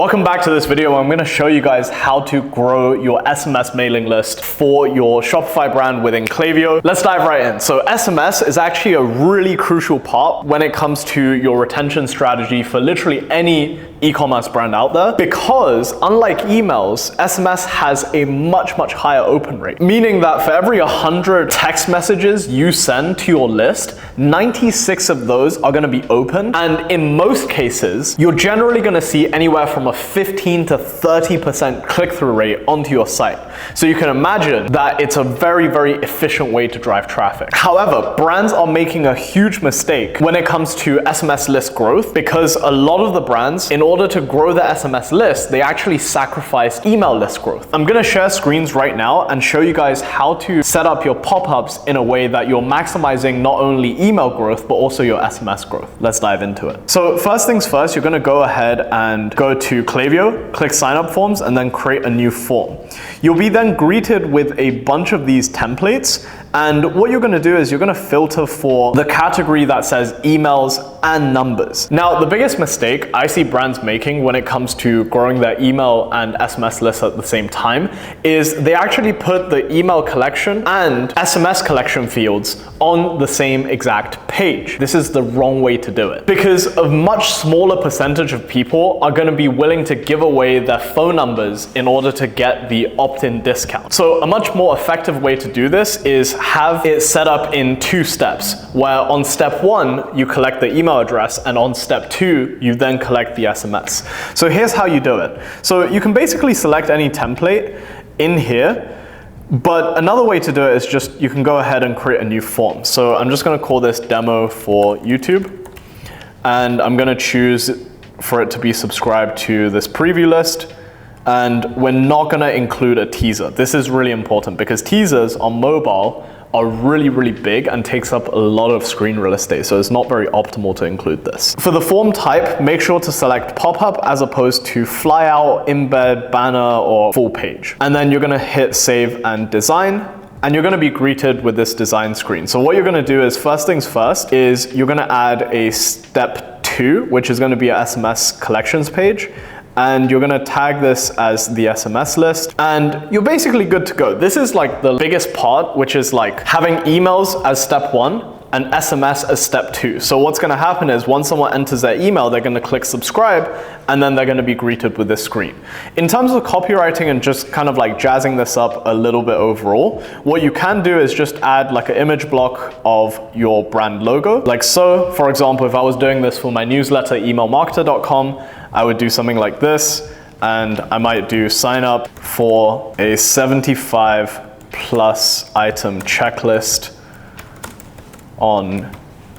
Welcome back to this video. I'm going to show you guys how to grow your SMS mailing list for your Shopify brand within Klaviyo. Let's dive right in. So SMS is actually a really crucial part when it comes to your retention strategy for literally any e-commerce brand out there, because unlike emails, SMS has a much higher open rate, meaning that for every 100 text messages you send to your list, 96 of those are going to be open, and in most cases you're generally going to see anywhere from a 15 to 30% click-through rate onto your site. So you can imagine that it's a very efficient way to drive traffic. However, brands are making a huge mistake when it comes to SMS list growth, because a lot of the brands, in order to grow the SMS list, they actually sacrifice email list growth. I'm going to share screens right now and show you guys how to set up your pop-ups in a way that you're maximizing not only email growth but also your SMS growth. Let's dive into it. So first things first, you're going to go ahead and go to Klaviyo, click sign up forms, and then create a new form. You'll be then greeted with a bunch of these templates, and what you're going to do is you're going to filter for the category that says emails and numbers. Now, the biggest mistake I see brands making when it comes to growing their email and SMS lists at the same time is they actually put the email collection and SMS collection fields on the same exact page. This is the wrong way to do it, because a much smaller percentage of people are going to be willing to give away their phone numbers in order to get the opt-in discount. So a much more effective way to do this is have it set up in 2 steps, where on step 1 you collect the email address, and on step 2 you then collect the SMS. So here's how you do it. So you can basically select any template in here, but another way to do it is just you can go ahead and create a new form. So I'm just going to call this demo for YouTube, and I'm going to choose for it to be subscribed to this preview list. And we're not going to include a teaser. This is really important because teasers on mobile are really big and takes up a lot of screen real estate, so it's not very optimal to include this. For the form type, make sure to select pop-up as opposed to flyout, embed, banner, or full page. And then you're going to hit save and design, and you're going to be greeted with this design screen. So what you're going to do is, first things first, is you're going to add a step 2, which is going to be an SMS collections page. And you're gonna tag this as the SMS list, and you're basically good to go. This is like the biggest part, which is like having emails as step 1 and SMS as step 2. So what's gonna happen is once someone enters their email, they're gonna click subscribe, and then they're gonna be greeted with this screen. In terms of copywriting and just kind of like jazzing this up a little bit overall, what you can do is just add like an image block of your brand logo. Like so, for example, if I was doing this for my newsletter, emailmarketer.com, I would do something like this, and I might do sign up for a 75+ item checklist on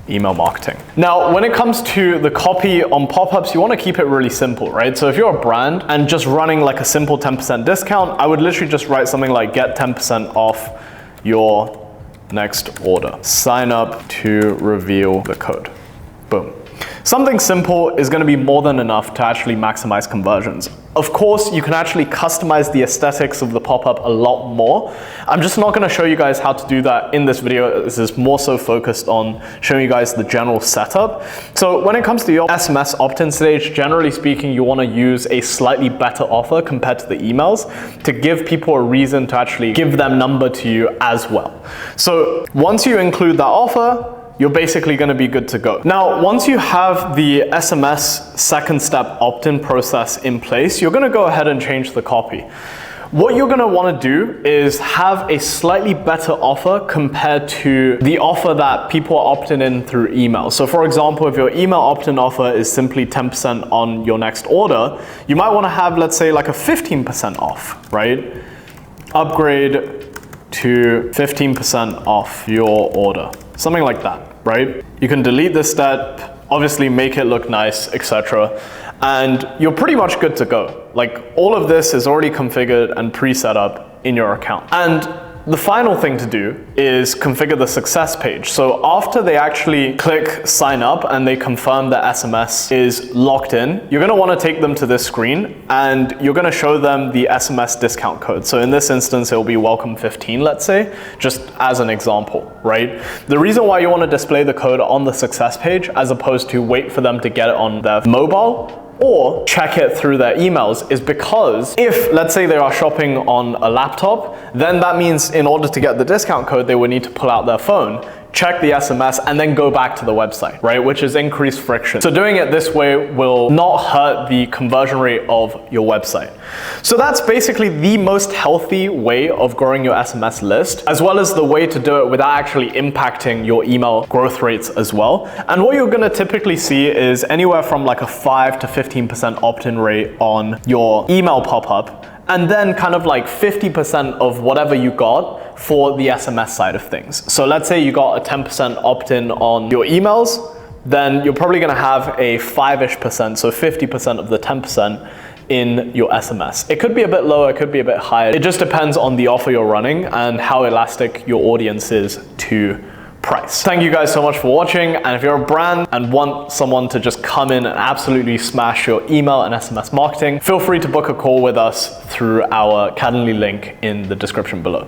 email marketing. Now, when it comes to the copy on pop-ups, you want to keep it really simple, right? So if you're a brand and just running like a simple 10% discount, I would literally just write something like get 10% off your next order. Sign up to reveal the code. Boom. Something simple is going to be more than enough to actually maximize conversions. Of course, you can actually customize the aesthetics of the pop-up a lot more. I'm just not going to show you guys how to do that in this video. This is more so focused on showing you guys the general setup. So when it comes to your SMS opt-in stage, generally speaking, you want to use a slightly better offer compared to the emails to give people a reason to actually give their number to you as well. So once you include that offer, you're basically going to be good to go. Now, once you have the SMS second step opt-in process in place, you're going to go ahead and change the copy. What you're going to want to do is have a slightly better offer compared to the offer that people are opting in through email. So for example, if your email opt-in offer is simply 10% on your next order, you might want to have, let's say, like a 15% off, right? Upgrade to 15% off your order. Something like that, right? You can delete this step, obviously make it look nice, etc. And you're pretty much good to go. Like all of this is already configured and pre-set up in your account. And the final thing to do is configure the success page. So after they actually click sign up and they confirm that SMS is locked in, you're gonna wanna take them to this screen and you're gonna show them the SMS discount code. So in this instance, it'll be welcome 15, let's say, just as an example, right? The reason why you wanna display the code on the success page as opposed to wait for them to get it on their mobile or check it through their emails is because if, let's say they are shopping on a laptop, then that means in order to get the discount code, they would need to pull out their phone, check the SMS, and then go back to the website, right? Which is increased friction. So doing it this way will not hurt the conversion rate of your website. So that's basically the most healthy way of growing your SMS list, as well as the way to do it without actually impacting your email growth rates as well. And what you're gonna typically see is anywhere from like a 5 to 15% opt-in rate on your email pop-up, and then kind of like 50% of whatever you got for the SMS side of things. So let's say you got a 10% opt-in on your emails, then you're probably gonna have a 5-ish%, so 50% of the 10% in your SMS. It could be a bit lower, it could be a bit higher. It just depends on the offer you're running and how elastic your audience is to price. Thank you guys so much for watching, and if you're a brand and want someone to just come in and absolutely smash your email and SMS marketing, feel free to book a call with us through our Calendly link in the description below.